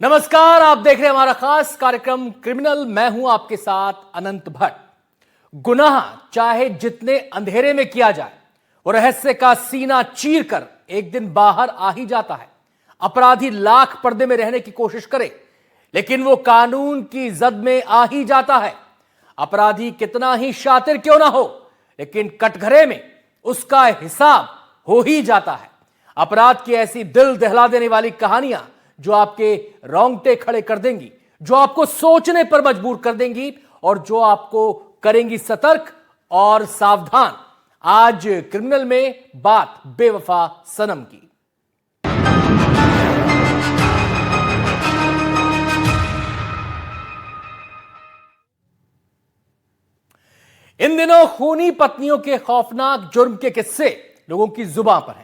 नमस्कार, आप देख रहे हैं हमारा खास कार्यक्रम क्रिमिनल। मैं हूं आपके साथ अनंत भट्ट। गुनाह चाहे जितने अंधेरे में किया जाए, वो रहस्य का सीना चीर कर एक दिन बाहर आ ही जाता है। अपराधी लाख पर्दे में रहने की कोशिश करे, लेकिन वो कानून की जद में आ ही जाता है। अपराधी कितना ही शातिर क्यों ना हो, लेकिन कटघरे में उसका हिसाब हो ही जाता है। अपराध की ऐसी दिल दहला देने वाली कहानियां जो आपके रोंगटे खड़े कर देंगी, जो आपको सोचने पर मजबूर कर देंगी और जो आपको करेंगी सतर्क और सावधान। आज क्रिमिनल में बात बेवफा सनम की। इन दिनों खूनी पत्नियों के खौफनाक जुर्म के किस्से लोगों की जुबान पर हैं।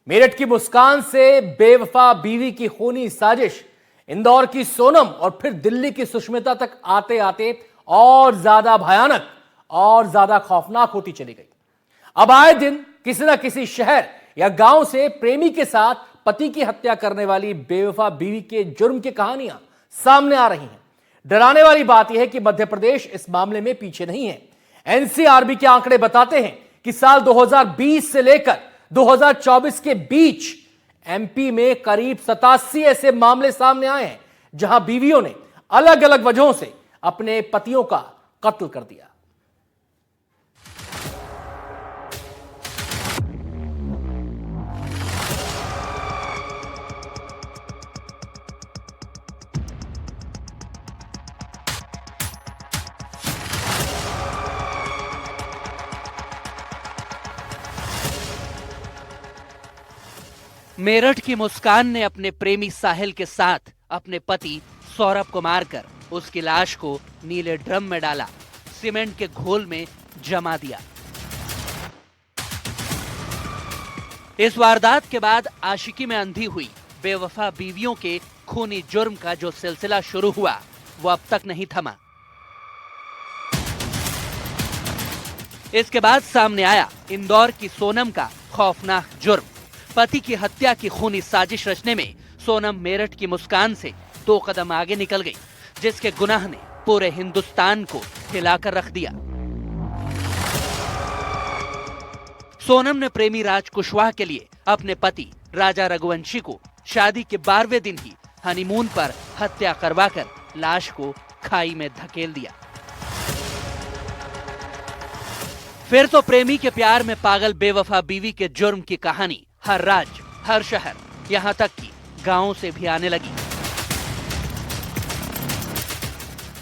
मेरठ की मुस्कान से बेवफा बीवी की खूनी साजिश, इंदौर की सोनम और फिर दिल्ली की सुष्मिता तक आते आते और ज्यादा भयानक और ज्यादा खौफनाक होती चली गई। अब आए दिन किसी ना किसी शहर या गांव से प्रेमी के साथ पति की हत्या करने वाली बेवफा बीवी के जुर्म की कहानियां सामने आ रही हैं। डराने वाली बात यह है कि मध्य प्रदेश इस मामले में पीछे नहीं है। एनसीआरबी के आंकड़े बताते हैं कि साल 2020 से लेकर 2024 के बीच एमपी में करीब 87 ऐसे मामले सामने आए हैं जहां बीवियों ने अलग अलग वजहों से अपने पतियों का कत्ल कर दिया। मेरठ की मुस्कान ने अपने प्रेमी साहिल के साथ अपने पति सौरभ को मारकर उसकी लाश को नीले ड्रम में डाला, सीमेंट के घोल में जमा दिया। इस वारदात के बाद आशिकी में अंधी हुई बेवफा बीवियों के खूनी जुर्म का जो सिलसिला शुरू हुआ, वो अब तक नहीं थमा। इसके बाद सामने आया इंदौर की सोनम का खौफनाक जुर्म। पति की हत्या की खूनी साजिश रचने में सोनम मेरठ की मुस्कान से 2 कदम आगे निकल गई, जिसके गुनाह ने पूरे हिंदुस्तान को हिलाकर रख दिया। सोनम ने प्रेमी राज कुशवाहा के लिए अपने पति राजा रघुवंशी को शादी के 12वें दिन ही हनीमून पर हत्या करवाकर लाश को खाई में धकेल दिया। फिर तो प्रेमी के प्यार में पागल बेवफा बीवी के जुर्म की कहानी हर राज्य, हर शहर, यहां तक कि गांवों से भी आने लगी।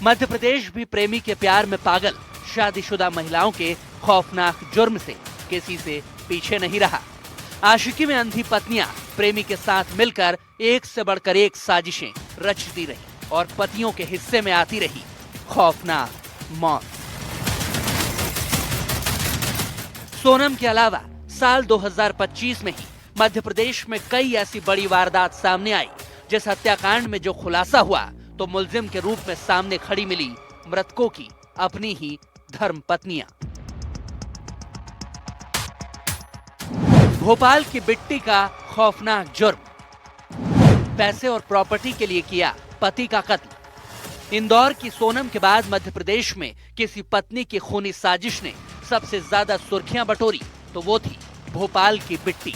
मध्य प्रदेश भी प्रेमी के प्यार में पागल शादीशुदा महिलाओं के खौफनाक जुर्म से किसी से पीछे नहीं रहा। आशिकी में अंधी पत्नियां प्रेमी के साथ मिलकर एक से बढ़कर एक साजिशें रचती रही और पतियों के हिस्से में आती रही खौफनाक मौत। सोनम के अलावा साल 2025 में ही मध्य प्रदेश में कई ऐसी बड़ी वारदात सामने आई, जिस हत्याकांड में जो खुलासा हुआ तो मुलजिम के रूप में सामने खड़ी मिली मृतकों की अपनी ही धर्म पत्नियां। भोपाल की बिट्टी का खौफनाक जुर्म, पैसे और प्रॉपर्टी के लिए किया पति का कत्ल। इंदौर की सोनम के बाद मध्य प्रदेश में किसी पत्नी की खूनी साजिश ने सबसे ज्यादा सुर्खियां बटोरी तो वो थी भोपाल की बिट्टी,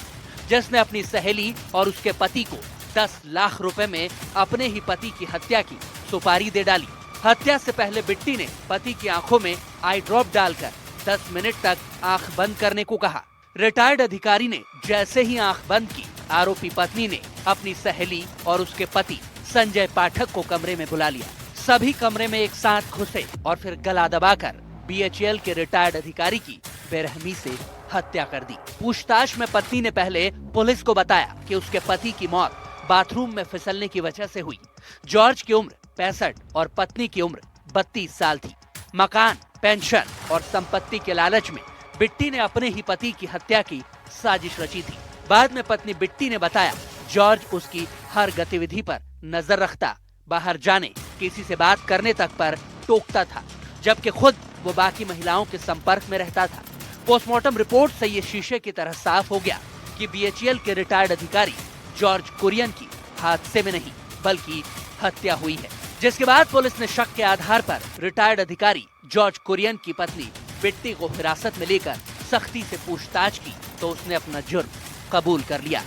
जिसने अपनी सहेली और उसके पति को 10 लाख रुपए में अपने ही पति की हत्या की सुपारी दे डाली। हत्या से पहले बिट्टी ने पति की आंखों में आई ड्रॉप डालकर 10 मिनट तक आंख बंद करने को कहा। रिटायर्ड अधिकारी ने जैसे ही आंख बंद की, आरोपी पत्नी ने अपनी सहेली और उसके पति संजय पाठक को कमरे में बुला लिया। सभी कमरे में एक साथ घुसे और फिर गला दबाकर बीएचईएल के रिटायर्ड अधिकारी की बेरहमी से हत्या कर दी। पूछताछ में पत्नी ने पहले पुलिस को बताया कि उसके पति की मौत बाथरूम में फिसलने की वजह से हुई। जॉर्ज की उम्र 65 और पत्नी की उम्र 32 साल थी। मकान, पेंशन और संपत्ति के लालच में बिट्टी ने अपने ही पति की हत्या की साजिश रची थी। बाद में पत्नी बिट्टी ने बताया, जॉर्ज उसकी हर गतिविधि पर नजर रखता, बाहर जाने, किसी से बात करने तक पर टोकता था, जबकि खुद वो बाकी महिलाओं के संपर्क में रहता था। पोस्टमार्टम रिपोर्ट से ये शीशे की तरह साफ हो गया कि बीएचईएल के रिटायर्ड अधिकारी जॉर्ज कुरियन की हादसे में नहीं बल्कि हत्या हुई है, जिसके बाद पुलिस ने शक के आधार पर रिटायर्ड अधिकारी जॉर्ज कुरियन की पत्नी बिट्टी को हिरासत में लेकर सख्ती से पूछताछ की तो उसने अपना जुर्म कबूल कर लिया।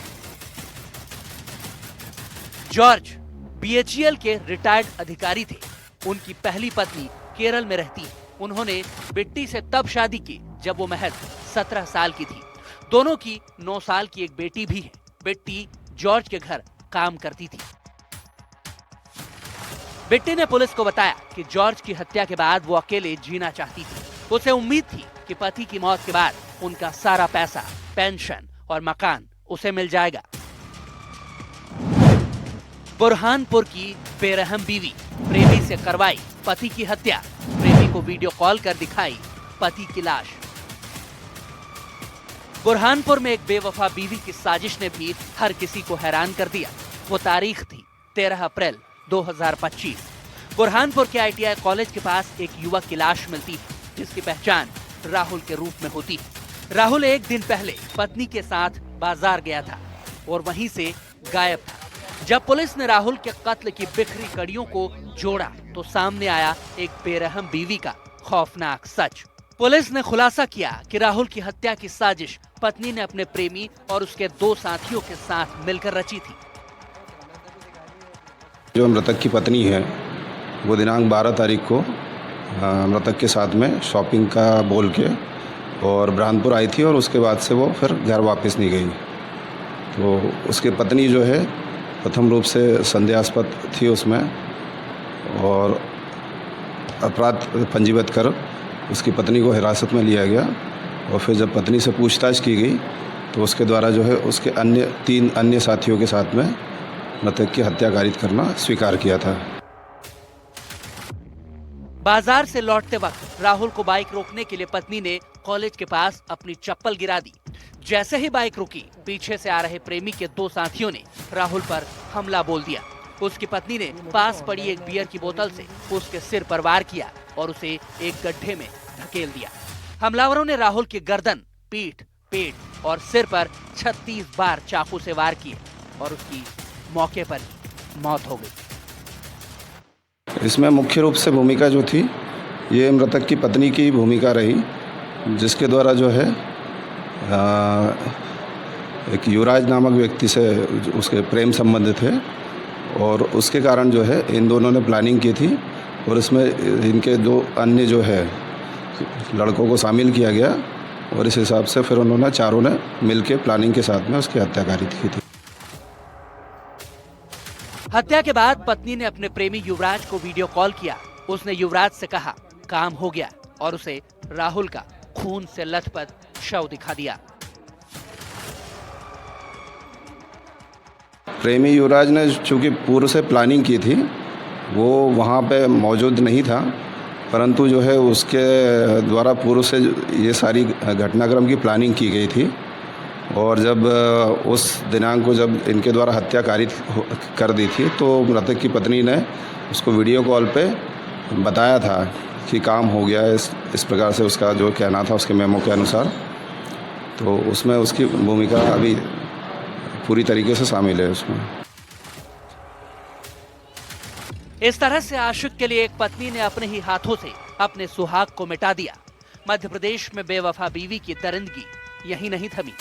जॉर्ज बीएचईएल के रिटायर्ड अधिकारी थे। उनकी पहली पत्नी केरल में रहती है। उन्होंने बिट्टी से तब शादी की जब वो महज 17 साल की थी। दोनों की 9 साल की एक बेटी भी है। बिट्टी जॉर्ज के घर काम करती थी। बिट्टी ने पुलिस को बताया कि जॉर्ज की हत्या के बाद वो अकेले जीना चाहती थी। उसे उम्मीद थी कि पति की मौत के बाद उनका सारा पैसा, पेंशन और मकान उसे मिल जाएगा। बुरहानपुर की बेरहम बीवी, प्रेमी से करवाई पति की हत्या। प्रेमी को वीडियो कॉल कर दिखाई पति की लाश। बुरहानपुर में एक बेवफा बीवी की साजिश ने भी हर किसी को हैरान कर दिया। वो तारीख थी 13 अप्रैल 2025। बुरहानपुर के आईटीआई कॉलेज के पास एक युवक की लाश मिलती है, जिसकी पहचान राहुल के रूप में होती है। राहुल एक दिन पहले पत्नी के साथ बाजार गया था और वहीं से गायब था। जब पुलिस ने राहुल के कत्ल की बिखरी कड़ियों को जोड़ा तो सामने आया एक बेरहम बीवी का खौफनाक सच। पुलिस ने खुलासा किया कि राहुल की हत्या की साजिश पत्नी ने अपने प्रेमी और उसके 2 साथियों के साथ मिलकर रची थी। जो मृतक की पत्नी है वो दिनांक 12 तारीख को मृतक के साथ में शॉपिंग का बोल के और बुरहानपुर आई थी और उसके बाद से वो फिर घर वापस नहीं गई। तो उसकी पत्नी जो है प्रथम रूप से संदेहास्पद थी उसमें और अपराध पंजीबद्ध कर उसकी पत्नी को हिरासत में लिया गया और फिर जब पत्नी से पूछताछ की गई तो उसके द्वारा जो है उसके 3 अन्य साथियों के साथ में मृतक की हत्या कारित करना स्वीकार किया था। बाजार से लौटते वक्त राहुल को बाइक रोकने के लिए पत्नी ने कॉलेज के पास अपनी चप्पल गिरा दी। जैसे ही बाइक रुकी, पीछे से आ रहे प्रेमी के 2 साथियों ने राहुल पर हमला बोल दिया। उसकी पत्नी ने पास पड़ी एक बियर की बोतल से उसके सिर पर वार किया और उसे एक गड्ढे में धकेल दिया। हमलावरों ने राहुल की गर्दन, पीठ, पेट और सिर पर 36 बार चाकू से वार किए और उसकी मौके पर ही मौत हो गई। इसमें मुख्य रूप से भूमिका जो थी ये मृतक की पत्नी की भूमिका रही, जिसके द्वारा जो है एक युवराज नामक व्यक्ति से उसके प्रेम संबंध थे और उसके कारण जो है इन दोनों ने प्लानिंग की थी और इसमें इनके 2 अन्य जो है लड़कों को शामिल किया गया और इस हिसाब से फिर उन्होंने चारों ने मिलकर प्लानिंग के साथ में उसकी हत्या कारित की थी। हत्या के बाद पत्नी ने अपने प्रेमी युवराज को वीडियो कॉल किया। उसने युवराज से कहा काम हो गया और उसे राहुल का खून से लथपथ शव दिखा दिया। प्रेमी युवराज ने चूंकि पूर्व से प्लानिंग की थी, वो वहाँ पे मौजूद नहीं था, परंतु जो है उसके द्वारा पूर्व से ये सारी घटनाक्रम की प्लानिंग की गई थी और जब उस दिनांक को जब इनके द्वारा हत्या कारित कर दी थी तो मृतक की पत्नी ने उसको वीडियो कॉल पे बताया था कि काम हो गया है, इस प्रकार से उसका जो कहना था उसके मेमो के अनुसार। तो उसमें उसकी भूमिका अभी पूरी तरीके से शामिल है उसमें। इस तरह से आशिक के लिए एक पत्नी ने अपने ही हाथों से अपने सुहाग को मिटा दिया। मध्य प्रदेश में बेवफा बीवी की दरिंदगी यही नहीं थमी।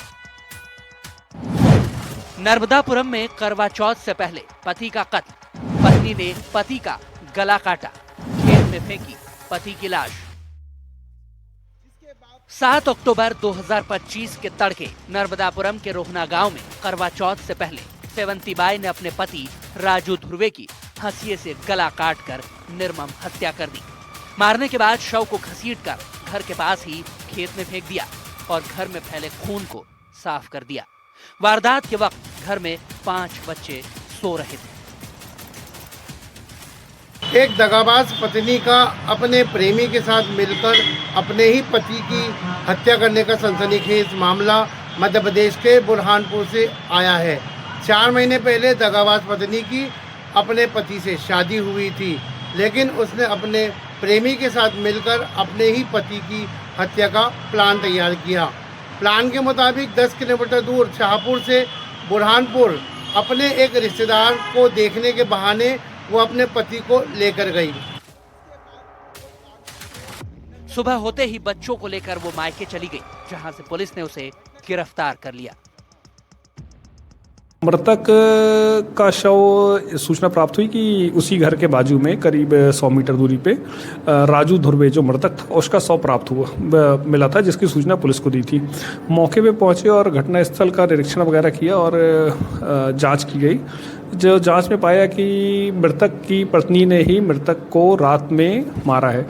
नर्मदापुरम में करवा चौथ से पहले पति का कत्ल। पत्नी ने पति का गला काटा, खेत में फेंकी पति की लाश। 7 अक्टूबर 2025 के तड़के नर्मदापुरम के रोहना गांव में करवा चौथ से पहले सेवंती बाई ने अपने पति राजू ध्रुवे की हंसिये से गला काटकर निर्मम हत्या कर दी। मारने के बाद शव को घसीटकर घर के पास ही खेत में फेंक दिया और घर में फैले खून को साफ कर दिया। वारदात के वक्त घर में 5 बच्चे सो रहे थे। एक दगाबाज पत्नी का अपने प्रेमी के साथ मिलकर अपने ही पति की हत्या करने का सनसनीखेज मामला मध्य प्रदेश के बुरहानपुर से आया है। 4 महीने पहले दगाबाज पत्नी की अपने पति से शादी हुई थी, लेकिन उसने अपने प्रेमी के साथ मिलकर अपने ही पति की हत्या का प्लान तैयार किया। प्लान के मुताबिक 10 किलोमीटर दूर शाहपुर से बुरहानपुर अपने एक रिश्तेदार को देखने के बहाने वो अपने पति को लेकर गई। सुबह होते ही बच्चों को लेकर वो मायके चली गई, जहां से पुलिस ने उसे गिरफ्तार कर लिया। मृतक का शव सूचना प्राप्त हुई कि उसी घर के बाजू में करीब 100 मीटर दूरी पे राजू धुर्वे जो मृतक था उसका शव प्राप्त मिला था, जिसकी सूचना पुलिस को दी थी। मौके पे पहुंचे और घटनास्थल का निरीक्षण वगैरह किया और जांच की गई। जो जांच में पाया कि मृतक की पत्नी ने ही मृतक को रात में मारा है।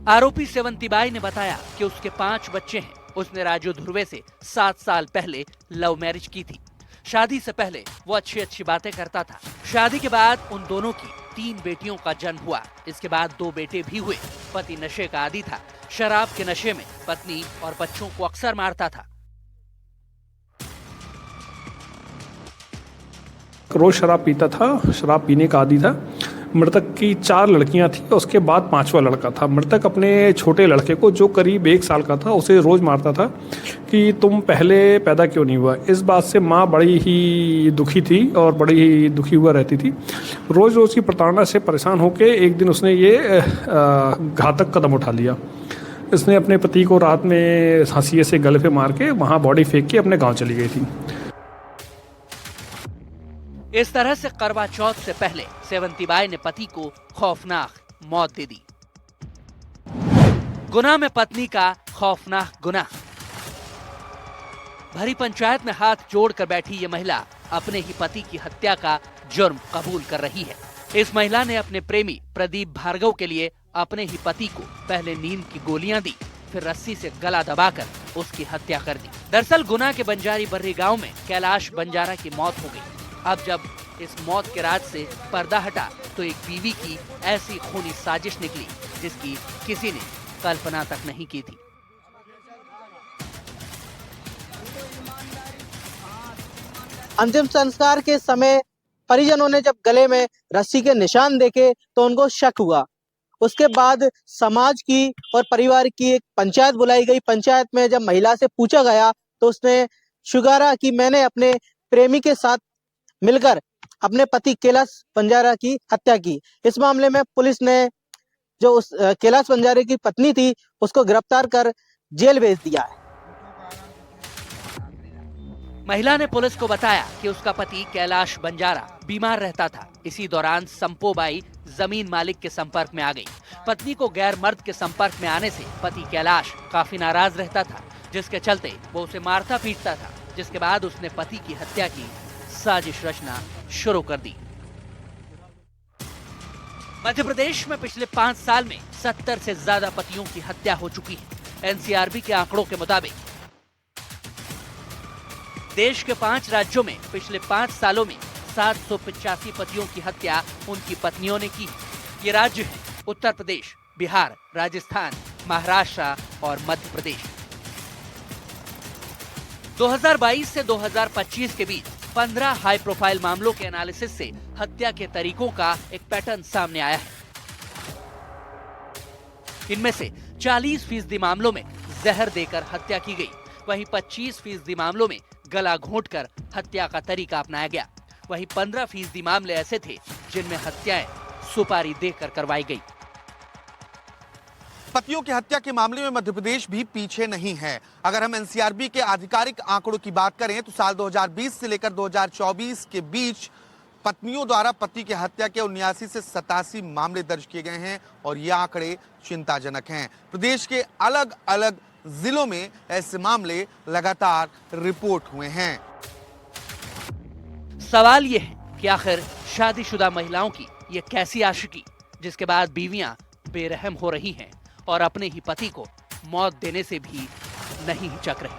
आरोपी सेवंती बाई ने बताया कि उसके 5 बच्चे हैं। उसने राजू धुर्वे से 7 साल पहले लव मैरिज की थी। शादी से पहले वो अच्छी बातें करता था। शादी के बाद उन दोनों की 3 बेटियों का जन्म हुआ। इसके बाद 2 बेटे भी हुए। पति नशे का आदी था। शराब के नशे में पत्नी और बच्चों को अक्सर मारता था। रोज शराब पीता था, शराब पीने का आदी था। मृतक की 4 लड़कियां थी, उसके बाद 5वां लड़का था। मृतक अपने छोटे लड़के को, जो करीब 1 साल का था, उसे रोज मारता था कि तुम पहले पैदा क्यों नहीं हुआ। इस बात से माँ बड़ी ही दुखी थी और बड़ी ही दुखी हुआ रहती थी। रोज रोज की प्रताड़ना से परेशान होकर एक दिन उसने ये घातक कदम उठा लिया। इसने अपने पति को रात में हंसिए से गले पे मार के वहाँ बॉडी फेंक के अपने गाँव चली गई थी। इस तरह से करवा चौथ से पहले सेवंती बाई ने पति को खौफनाक मौत दे दी। गुनाह में पत्नी का खौफनाक गुनाह। भरी पंचायत में हाथ जोड़कर बैठी ये महिला अपने ही पति की हत्या का जुर्म कबूल कर रही है। इस महिला ने अपने प्रेमी प्रदीप भार्गव के लिए अपने ही पति को पहले नींद की गोलियां दी, फिर रस्सी से गला दबाकर उसकी हत्या कर दी। दरअसल गुना के बंजारी बर्री गांव में कैलाश बंजारा की मौत हो गई। अब जब इस मौत के राज से पर्दा हटा तो एक बीवी की ऐसी खूनी साजिश निकली जिसकी किसी ने कल्पना तक नहीं की थी। अंतिम संस्कार के समय परिजनों ने जब गले में रस्सी के निशान देखे तो उनको शक हुआ। उसके बाद समाज की और परिवार की एक पंचायत बुलाई गई। पंचायत में जब महिला से पूछा गया तो उसने स्वीकारा कि मैंने अपने प्रेमी के साथ मिलकर अपने पति कैलाश बंजारा की हत्या की। इस मामले में पुलिस ने जो उस कैलाश बंजारा की पत्नी थी उसको गिरफ्तार कर जेल भेज दिया है। महिला ने पुलिस को बताया कि उसका पति कैलाश बंजारा बीमार रहता था। इसी दौरान संपोबाई जमीन मालिक के संपर्क में आ गई। पत्नी को गैर मर्द के संपर्क में आने से पति कैलाश काफी नाराज रहता था, जिसके चलते वो उसे मारता पीटता था। जिसके बाद उसने पति की हत्या की साजिश रचना शुरू कर दी। मध्य प्रदेश में पिछले 5 साल में 70 से ज्यादा पतियों की हत्या हो चुकी है। एनसीआरबी के आंकड़ों के मुताबिक देश के 5 राज्यों में पिछले 5 सालों में 785 पतियों की हत्या उनकी पत्नियों ने की। ये राज्य हैं उत्तर प्रदेश, बिहार, राजस्थान, महाराष्ट्र और मध्य प्रदेश। 2022 से 2025 के बीच 15 हाई प्रोफाइल मामलों के एनालिसिस से हत्या के तरीकों का एक पैटर्न सामने आया है। इनमें से 40% मामलों में जहर देकर हत्या की गई। वहीं 25% मामलों में गला घोंटकर हत्या का तरीका अपनाया गया। वहीं 15% मामले ऐसे थे जिनमें हत्याएं सुपारी देकर करवाई गई। पतियों की हत्या के मामले में मध्य प्रदेश भी पीछे नहीं है। अगर हम एनसीआरबी के आधिकारिक आंकड़ों की बात करें तो साल 2020 से लेकर 2024 के बीच पत्नियों द्वारा पति की हत्या के 79 से 87 मामले दर्ज किए गए हैं और ये आंकड़े चिंताजनक हैं। प्रदेश के अलग अलग जिलों में ऐसे मामले लगातार रिपोर्ट हुए हैं। सवाल ये है कि आखिर शादीशुदा महिलाओं की ये कैसी आशिकी, जिसके बाद बीवियां बेरहम हो रही हैं और अपने ही पति को मौत देने से भी नहीं हिचक रही।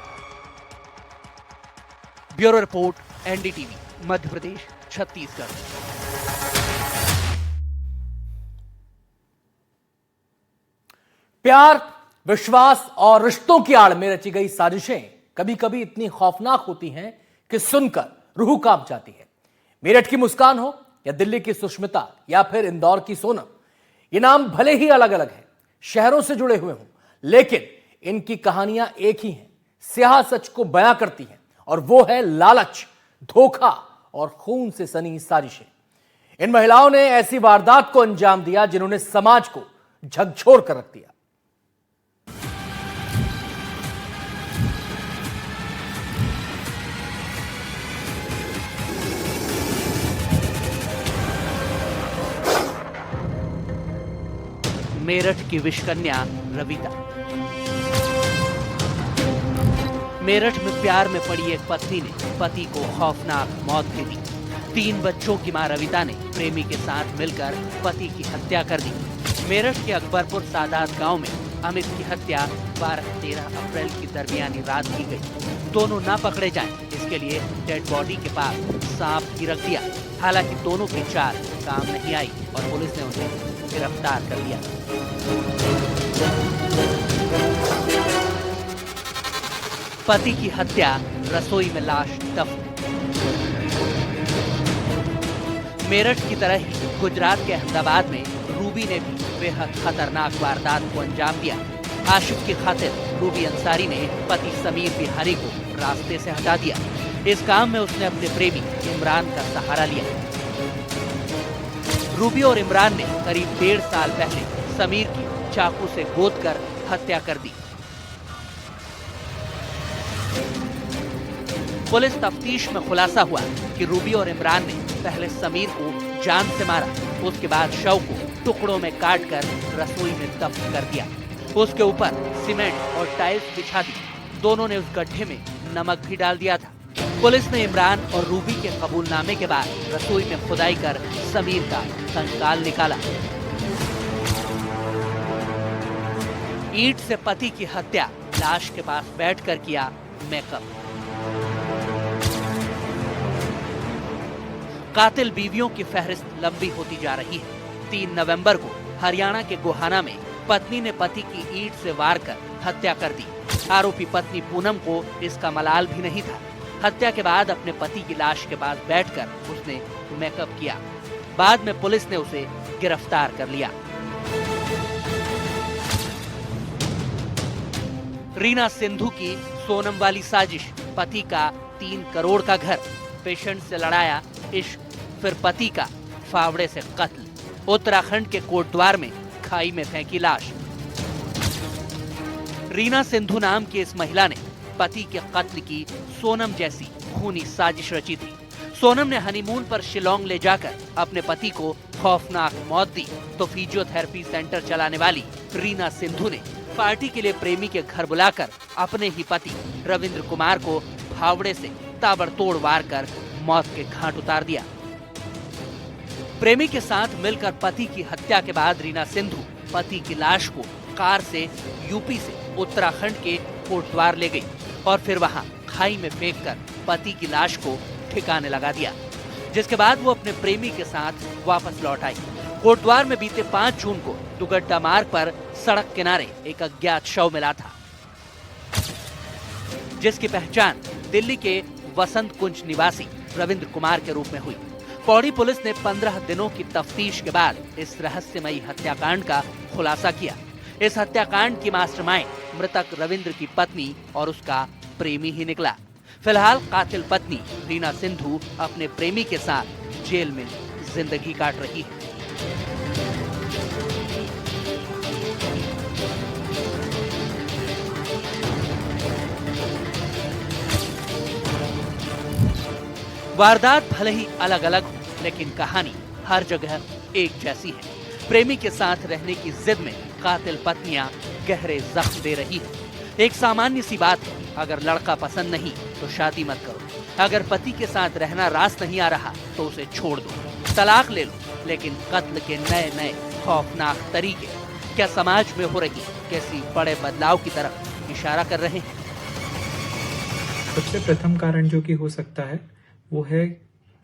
Bureau report, NDTV, Madhya Pradesh, Chhattisgarh. प्यार, विश्वास और रिश्तों की आड़ में रची गई साजिशें कभी कभी इतनी खौफनाक होती हैं कि सुनकर रूह कांप जाती है। मेरठ की मुस्कान हो या दिल्ली की सुष्मिता या फिर इंदौर की सोनम, ये नाम भले ही अलग अलग हैं, शहरों से जुड़े हुए हों, लेकिन इनकी कहानियां एक ही हैं, स्याह सच को बयां करती हैं, और वो है लालच, धोखा और खून से सनी साजिशें। इन महिलाओं ने ऐसी वारदात को अंजाम दिया जिन्होंने समाज को झकझोर कर रख दिया। मेरठ की विषकन्या रविता। मेरठ में प्यार में पड़ी एक पत्नी ने पति को खौफनाक मौत दे दी। 3 बच्चों की मां रविता ने प्रेमी के साथ मिलकर पति की हत्या कर दी। मेरठ के अकबरपुर सादात गांव में अमित की हत्या 12-13 अप्रैल की दरमियानी रात की गई। दोनों ना पकड़े जाएं, इसके लिए डेड बॉडी के पास सांप भी रख दिया। हालांकि दोनों की चाल काम नहीं आई और पुलिस ने उन्हें गिरफ्तार कर लिया। पति की हत्या, रसोई में लाश दफन। मेरठ की तरह ही गुजरात के अहमदाबाद में रूबी ने भी बेहद खतरनाक वारदात को अंजाम दिया। आशिक की खातिर रूबी अंसारी ने पति समीर बिहारी को रास्ते से हटा दिया। इस काम में उसने अपने प्रेमी इमरान का सहारा लिया। रूबी और इमरान ने करीब 1.5 साल पहले समीर की चाकू से गोदकर हत्या कर दी। पुलिस तफ्तीश में खुलासा हुआ कि रूबी और इमरान ने पहले समीर को जान से मारा, उसके बाद शव को टुकड़ों में काटकर रसोई में दफन कर दिया। उसके ऊपर सीमेंट और टाइल्स बिछा दी। दोनों ने उस गड्ढे में नमक भी डाल दिया था। पुलिस ने इमरान और रूबी के कबूलनामे के बाद रसोई में खुदाई कर समीर का कंकाल निकाला। ईंट से पति की हत्या, लाश के पास बैठकर किया मेकअप। कातिल बीवियों की फहरिस्त लंबी होती जा रही है। 3 नवंबर को हरियाणा के गोहाना में पत्नी ने पति की ईंट से वार कर हत्या कर दी। आरोपी पत्नी पूनम को इसका मलाल भी नहीं था। हत्या के बाद अपने पति की लाश के पास बैठकर उसने मेकअप किया। बाद में पुलिस ने उसे गिरफ्तार कर लिया। रीना सिंधु की सोनम वाली साजिश, पति का 3 करोड़ का घर, पेशेंट से लड़ाया इश्क, फिर पति का फावड़े से कत्ल। उत्तराखंड के कोटद्वार में खाई में फेंकी लाश। रीना सिंधु नाम की इस महिला ने पति के कत्ल की सोनम जैसी खूनी साजिश रची थी। सोनम ने हनीमून पर शिलोंग ले जाकर अपने पति को खौफनाक मौत दी, तो फिजियोथेरेपी सेंटर चलाने वाली रीना सिंधु ने पार्टी के लिए प्रेमी के घर बुलाकर अपने ही पति रविंद्र कुमार को फावड़े से ताबड़तोड़ वार कर मौत के घाट उतार दिया। प्रेमी के साथ मिलकर पति की हत्या के बाद रीना सिंधु पति की लाश को कार से यूपी से उत्तराखंड के कोटद्वार ले गई और फिर वहां खाई में फेंककर पति की लाश को ठिकाने लगा दिया, जिसके बाद वो अपने प्रेमी के साथ वापस लौट आई। कोटद्वार में बीते 5 जून को दुगड्डा मार्ग पर सड़क किनारे एक अज्ञात शव मिला था, जिसकी पहचान दिल्ली के वसंत कुंज निवासी रविंद्र कुमार के रूप में हुई। पौड़ी पुलिस ने 15 दिनों की तफ्तीश के बाद इस रहस्यमयी हत्याकांड का खुलासा किया। इस हत्याकांड की मास्टरमाइंड मृतक रविंद्र की पत्नी और उसका प्रेमी ही निकला। फिलहाल कातिल पत्नी रीना सिंधु अपने प्रेमी के साथ जेल में जिंदगी काट रही है। वारदात भले ही अलग अलग हो, लेकिन कहानी हर जगह एक जैसी है। प्रेमी के साथ रहने की जिद में कातिल पत्नियां गहरे जख्म दे रही है। एक सामान्य सी बात है, अगर लड़का पसंद नहीं तो शादी मत करो। अगर पति के साथ रहना रास नहीं आ रहा तो उसे छोड़ दो, तलाक ले लो। लेकिन कत्ल के नए नए खौफनाक तरीके क्या समाज में हो रही किसी बड़े बदलाव की तरफ इशारा कर रहे हैं? सबसे प्रथम कारण जो कि हो सकता है वो है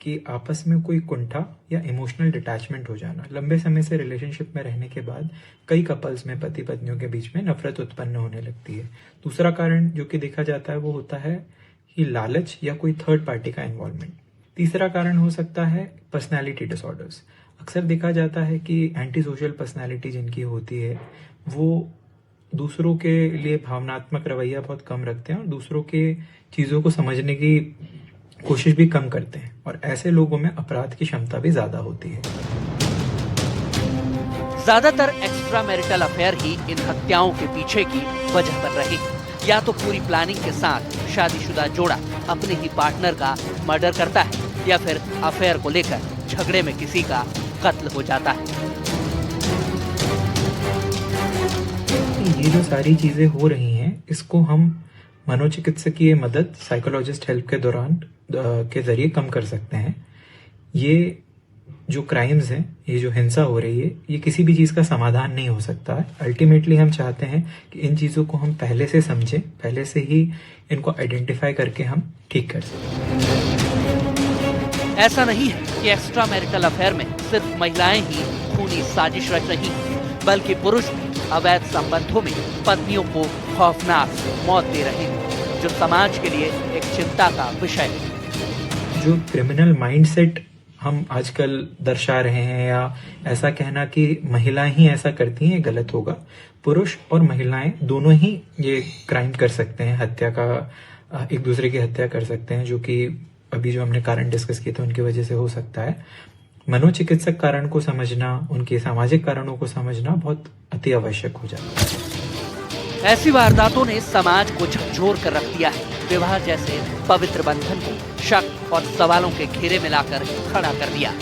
कि आपस में कोई कुंठा या इमोशनल डिटैचमेंट हो जाना। लंबे समय से रिलेशनशिप में रहने के बाद कई कपल्स में पति पत्नियों के बीच में नफरत उत्पन्न होने लगती है। दूसरा कारण जो कि देखा जाता है वो होता है कि लालच या कोई थर्ड पार्टी का इन्वॉल्वमेंट। तीसरा कारण हो सकता है पर्सनैलिटी डिसऑर्डर्स। अक्सर देखा जाता है कि एंटी सोशल पर्सनैलिटी जिनकी होती है वो दूसरों के लिए भावनात्मक रवैया बहुत कम रखते हैं और दूसरों के चीज़ों को समझने की कोशिश भी कम करते हैं और ऐसे लोगों में अपराध की क्षमता भी ज्यादा होती है। ज्यादातर एक्स्ट्रा मैरिटल अफेयर ही इन हत्याओं के पीछे की वजह बन रही। या तो पूरी प्लानिंग के साथ शादीशुदा जोड़ा अपने ही पार्टनर का मर्डर करता है या फिर अफेयर को लेकर झगड़े में किसी का कत्ल हो जाता है। ये जो सारी चीजें हो रही हैं, इसको हम मनोचिकित्सकीय मदद, साइकोलॉजिस्ट हेल्प के दौरान के जरिए कम कर सकते हैं। ये जो क्राइम्स हैं, ये जो हिंसा हो रही है, ये किसी भी चीज़ का समाधान नहीं हो सकता है। अल्टीमेटली हम चाहते हैं कि इन चीज़ों को हम पहले से समझें, पहले से ही इनको आइडेंटिफाई करके हम ठीक कर सकें। ऐसा नहीं है कि एक्स्ट्रा मैरिटल अफेयर में सिर्फ महिलाएं ही खूनी साजिश रच रही हैं, बल्कि पुरुष भी अवैध संबंधों में पत्नियों को खौफनाक मौत दे रहे हैं, जो समाज के लिए एक चिंता का विषय है। जो क्रिमिनल माइंडसेट हम आजकल दर्शा रहे हैं, या ऐसा कहना कि महिलाएं ही ऐसा करती हैं, गलत होगा। पुरुष और महिलाएं दोनों ही ये क्राइम कर सकते हैं, हत्या का, एक दूसरे की हत्या कर सकते हैं, जो कि अभी जो हमने कारण डिस्कस किए थे उनकी वजह से हो सकता है। मनोचिकित्सक कारण को समझना, उनके सामाजिक कारणों को समझना बहुत अति आवश्यक हो जाता है। ऐसी वारदातों ने समाज को झकझोर कर रख दिया है। विवाह जैसे पवित्र बंधन को शक और सवालों के घेरे में लाकर खड़ा कर दिया।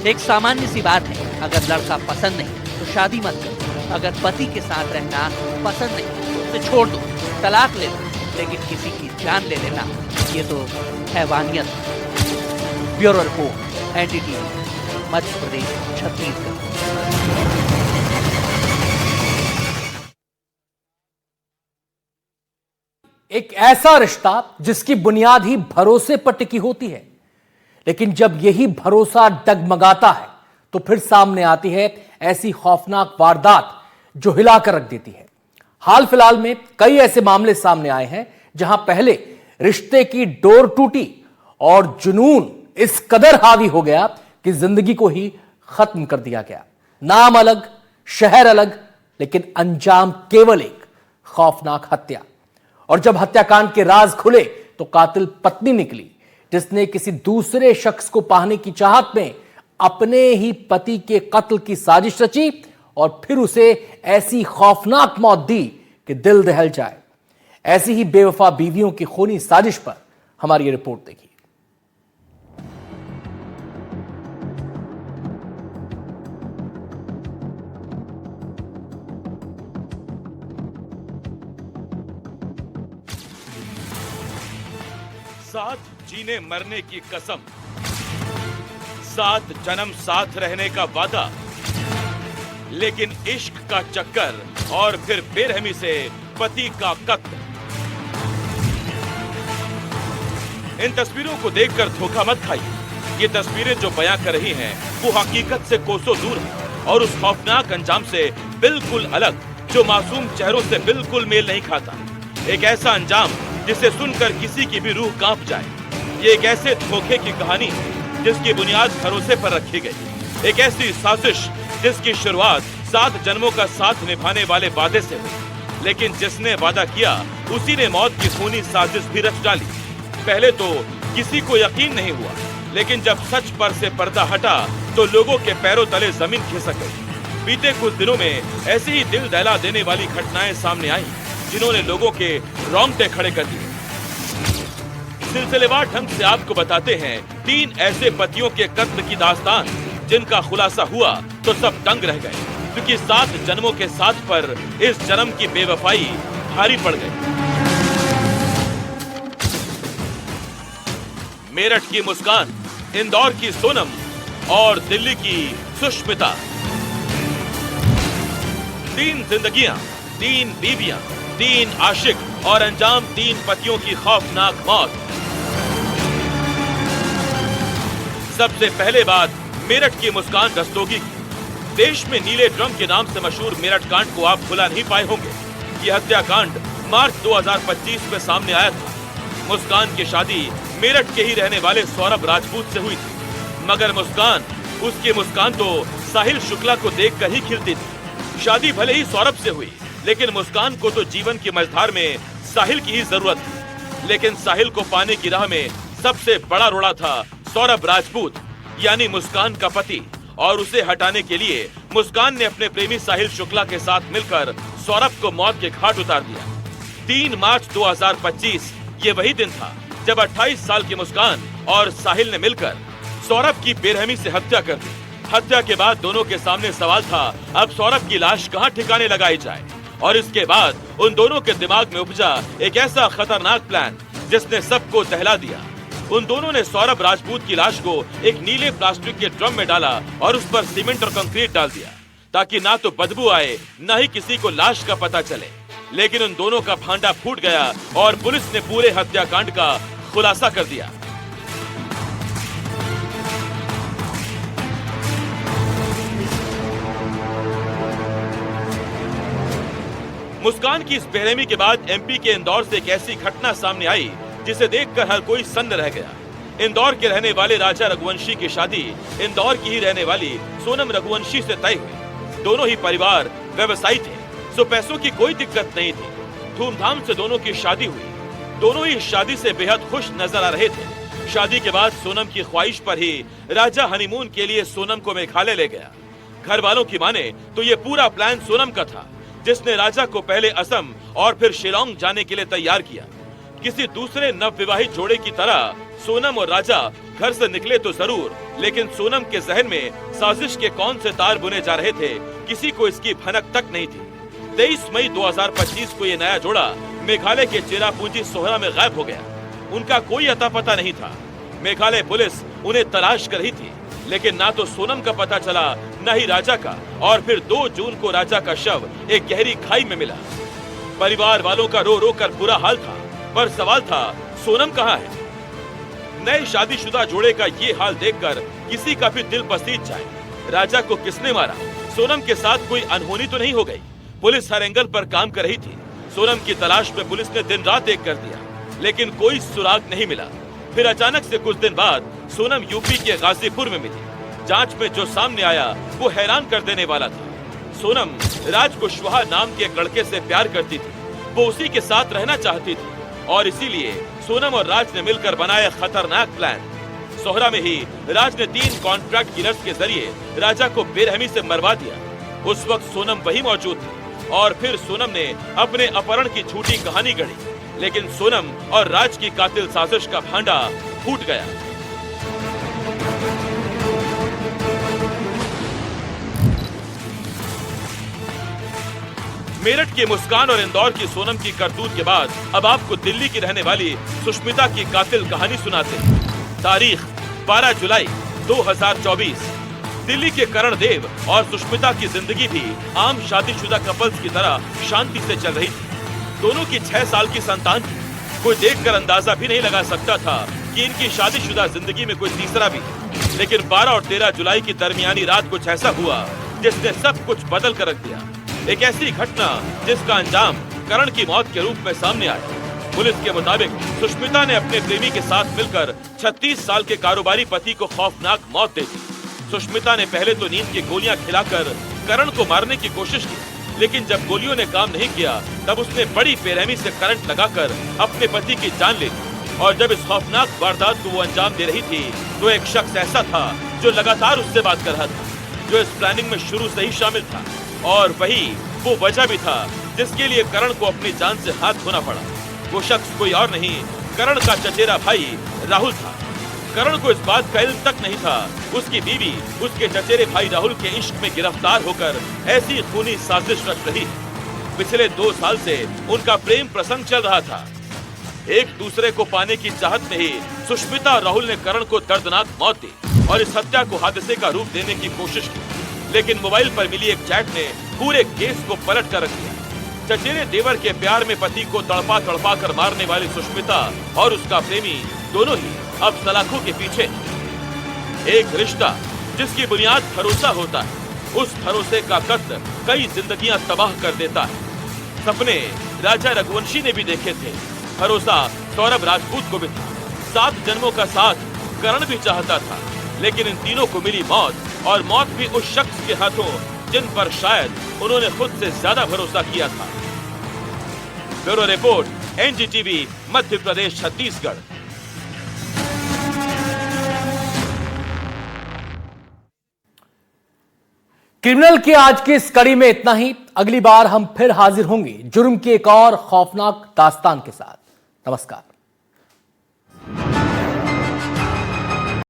एक सामान्य सी बात है, अगर लड़का पसंद नहीं तो शादी मत करो, अगर पति के साथ रहना पसंद नहीं तो उसे छोड़ दो, तलाक ले लो, लेकिन किसी की जान ले लेना, ये तो हैवानियत है। Bureau report, NDTV, Madhya Pradesh, Chhattisgarh. एक ऐसा रिश्ता जिसकी बुनियाद ही भरोसे पर टिकी होती है, लेकिन जब यही भरोसा डगमगाता है तो फिर सामने आती है ऐसी खौफनाक वारदात जो हिलाकर रख देती है। हाल फिलहाल में कई ऐसे मामले सामने आए हैं जहां पहले रिश्ते की डोर टूटी और जुनून इस कदर हावी हो गया कि जिंदगी को ही खत्म कर दिया गया। नाम अलग, शहर अलग, लेकिन अंजाम केवल एक खौफनाक हत्या। और जब हत्याकांड के राज खुले तो कातिल पत्नी निकली, जिसने किसी दूसरे शख्स को पाने की चाहत में अपने ही पति के कत्ल की साजिश रची और फिर उसे ऐसी खौफनाक मौत दी कि दिल दहल जाए। ऐसी ही बेवफा बीवियों की खूनी साजिश पर हमारी ये रिपोर्ट देखिए। साथ जीने मरने की कसम, 7 जन्म साथ रहने का वादा, लेकिन इश्क का चक्कर और फिर बेरहमी से पति का कत्ल। इन तस्वीरों को देखकर धोखा मत खाइए। ये तस्वीरें जो बयां कर रही हैं वो हकीकत से कोसों दूर है और उस खौफनाक अंजाम से बिल्कुल अलग, जो मासूम चेहरों से बिल्कुल मेल नहीं खाता। एक ऐसा अंजाम जिसे सुनकर किसी की भी रूह कांप जाए। ये एक ऐसे धोखे की कहानी जिसकी बुनियाद भरोसे पर रखी गई, एक ऐसी साजिश जिसकी शुरुआत 7 जन्मों का साथ निभाने वाले वादे से हुई, लेकिन जिसने वादा किया उसी ने मौत की खूनी साजिश भी रच डाली। पहले तो किसी को यकीन नहीं हुआ, लेकिन जब सच पर से पर्दा हटा तो लोगों के पैरों तले जमीन खिसक गई। बीते कुछ दिनों में ऐसी ही दिल दहला देने वाली घटनाएं सामने आई जिन्होंने लोगों के रोंगटे खड़े कर दिए। सिलसिलेवार ढंग से आपको बताते हैं 3 ऐसे पतियों के कत्ल की दास्तान, जिनका खुलासा हुआ तो सब दंग रह गए, क्योंकि 7 जन्मों के साथ पर इस जन्म की बेवफाई भारी पड़ गई। मेरठ की मुस्कान, इंदौर की सोनम और दिल्ली की सुष्मिता। 3 जिंदगियां, 3 बीवियां, 3 आशिक और अंजाम 3 पतियों की खौफनाक मौत। सबसे पहले बात मेरठ की मुस्कान रस्तोगी की। देश में नीले ड्रम के नाम से मशहूर मेरठ कांड को आप भुला नहीं पाए होंगे। यह हत्याकांड मार्च 2025 में सामने आया था। मुस्कान की शादी मेरठ के ही रहने वाले सौरभ राजपूत से हुई थी, मगर उसकी मुस्कान तो साहिल शुक्ला को देखकर ही खिलती थी। शादी भले ही सौरभ से हुई, लेकिन मुस्कान को तो जीवन की मझधार में साहिल की ही जरूरत थी। लेकिन साहिल को पाने की राह में सबसे बड़ा रोड़ा था सौरभ राजपूत यानी मुस्कान का पति, और उसे हटाने के लिए मुस्कान ने अपने प्रेमी साहिल शुक्ला के साथ मिलकर सौरभ को मौत के घाट उतार दिया। 3 मार्च 2025 ये वही दिन था जब 28 साल की मुस्कान और साहिल ने मिलकर सौरभ की बेरहमी से हत्या कर दी। हत्या के बाद दोनों के सामने सवाल था, अब सौरभ की लाश कहां ठिकाने लगाई जाए। और इसके बाद उन दोनों के दिमाग में उपजा एक ऐसा खतरनाक प्लान जिसने सबको दहला दिया। उन दोनों ने सौरभ राजपूत की लाश को एक नीले प्लास्टिक के ड्रम में डाला और उस पर सीमेंट और कंक्रीट डाल दिया ताकि ना तो बदबू आए न ही किसी को लाश का पता चले। लेकिन उन दोनों का भांडा फूट गया और पुलिस ने पूरे हत्याकांड का खुलासा कर दिया। मुस्कान की इस बेरहमी के बाद एमपी के इंदौर से एक ऐसी घटना सामने आई जिसे देखकर हर कोई सन्न रह गया। इंदौर के रहने वाले राजा रघुवंशी की शादी इंदौर की ही रहने वाली सोनम रघुवंशी से तय हुई। दोनों ही परिवार व्यवसायी थे, सो पैसों की कोई दिक्कत नहीं थी। धूमधाम से दोनों की शादी हुई। दोनों ही शादी से बेहद खुश नजर आ रहे थे। शादी के बाद सोनम की ख्वाहिश पर ही राजा हनीमून के लिए सोनम को मेघालय ले गया। घर वालों की माने तो ये पूरा प्लान सोनम का था, जिसने राजा को पहले असम और फिर शिलोंग जाने के लिए तैयार किया। किसी दूसरे नवविवाहित जोड़े की तरह सोनम और राजा घर से निकले तो जरूर, लेकिन सोनम के जहन में साजिश के कौन से तार बुने जा रहे थे, किसी को इसकी भनक तक नहीं थी। 23 मई 2025 को ये नया जोड़ा मेघालय के चेरापूंजी सोहरा में गायब हो गया। उनका कोई अता पता नहीं था। मेघालय पुलिस उन्हें तलाश कर रही थी, लेकिन ना तो सोनम का पता चला न ही राजा का। और फिर 2 जून को राजा का शव एक गहरी खाई में मिला। परिवार वालों का रो रो कर बुरा हाल था, पर सवाल था सोनम कहाँ है। नए शादीशुदा जोड़े का ये हाल देखकर किसी का भी दिल पसीज जाए। राजा को किसने मारा? सोनम के साथ कोई अनहोनी तो नहीं हो गई? पुलिस हर एंगल पर काम कर रही थी। सोनम की तलाश में पुलिस ने दिन रात एक कर दिया, लेकिन कोई सुराग नहीं मिला। फिर अचानक से कुछ दिन बाद सोनम यूपी के गाजीपुर में मिली। जांच में जो सामने आया वो हैरान कर देने वाला था। सोनम राज कुशवाहा नाम के एक लड़के से प्यार करती थी। वो उसी के साथ रहना चाहती थी और इसीलिए सोनम और राज ने मिलकर बनाया खतरनाक प्लान। सोहरा में ही राज ने 3 कॉन्ट्रैक्ट किलर्स के जरिए राजा को बेरहमी से मरवा दिया। उस वक्त सोनम वही मौजूद थी और फिर सोनम ने अपने अपहरण की झूठी कहानी गढ़ी, लेकिन सोनम और राज की कातिल साजिश का भांडा फूट गया। मेरठ के मुस्कान और इंदौर की सोनम की करतूत के बाद अब आपको दिल्ली की रहने वाली सुष्मिता की कातिल कहानी सुनाते हैं। तारीख 12 जुलाई 2024। दिल्ली के करण देव और सुष्मिता की जिंदगी भी आम शादीशुदा कपल्स की तरह शांति से चल रही थी। दोनों की 6 साल की संतान थी। कोई देखकर अंदाजा भी नहीं लगा सकता था कि इनकी शादीशुदा जिंदगी में कोई तीसरा भी। लेकिन 12 और 13 जुलाई की दरमियानी रात कुछ ऐसा हुआ जिसने सब कुछ बदल कर रख दिया। एक ऐसी घटना जिसका अंजाम करण की मौत के रूप में सामने आया। पुलिस के मुताबिक सुष्मिता ने अपने प्रेमी के साथ मिलकर 36 साल के कारोबारी पति को खौफनाक मौत दे दी। सुष्मिता ने पहले तो नींद की गोलियां खिलाकर करण को मारने की कोशिश की, लेकिन जब गोलियों ने काम नहीं किया तब उसने बड़ी बेरहमी से करंट लगाकर अपने पति की जान ले ली। और जब इस खौफनाक वारदात को वो अंजाम दे रही थी तो एक शख्स ऐसा था जो लगातार उससे बात कर रहा था, जो इस प्लानिंग में शुरू से ही शामिल था। और वही वो वजह भी था जिसके लिए करण को अपनी जान से हाथ धोना पड़ा। वो शख्स कोई और नहीं, करण का चचेरा भाई राहुल था। करण को इस बात का इल्म तक नहीं था उसकी बीवी उसके चचेरे भाई राहुल के इश्क में गिरफ्तार होकर ऐसी खूनी साजिश रच रही। पिछले 2 साल से उनका प्रेम प्रसंग चल रहा था। एक दूसरे को पाने की चाहत में ही सुष्मिता और राहुल ने करण को दर्दनाक मौत दी और इस हत्या को हादसे का रूप देने की कोशिश की। लेकिन मोबाइल पर मिली एक चैट ने पूरे केस को पलट कर रख दिया। चचेरे देवर के प्यार में पति को तड़पा तड़पा कर मारने वाली सुष्मिता और उसका प्रेमी दोनों ही अब सलाखों के पीछे। एक रिश्ता जिसकी बुनियाद भरोसा होता है, उस भरोसे का कत्ल कई जिंदगियां तबाह कर देता है। सपने राजा रघुवंशी ने भी देखे थे, भरोसा सौरभ राजपूत को भी था, 7 जन्मों का साथ करण भी चाहता था। लेकिन इन तीनों को मिली मौत, और मौत भी उस शख्स के हाथों जिन पर शायद उन्होंने खुद से ज्यादा भरोसा किया था। Bureau report, NGTV, Madhya Pradesh, Chhattisgarh. Criminal की आज की इस कड़ी में इतना ही। अगली बार हम फिर हाजिर होंगे जुर्म की एक और खौफनाक दास्तान के साथ। नमस्कार।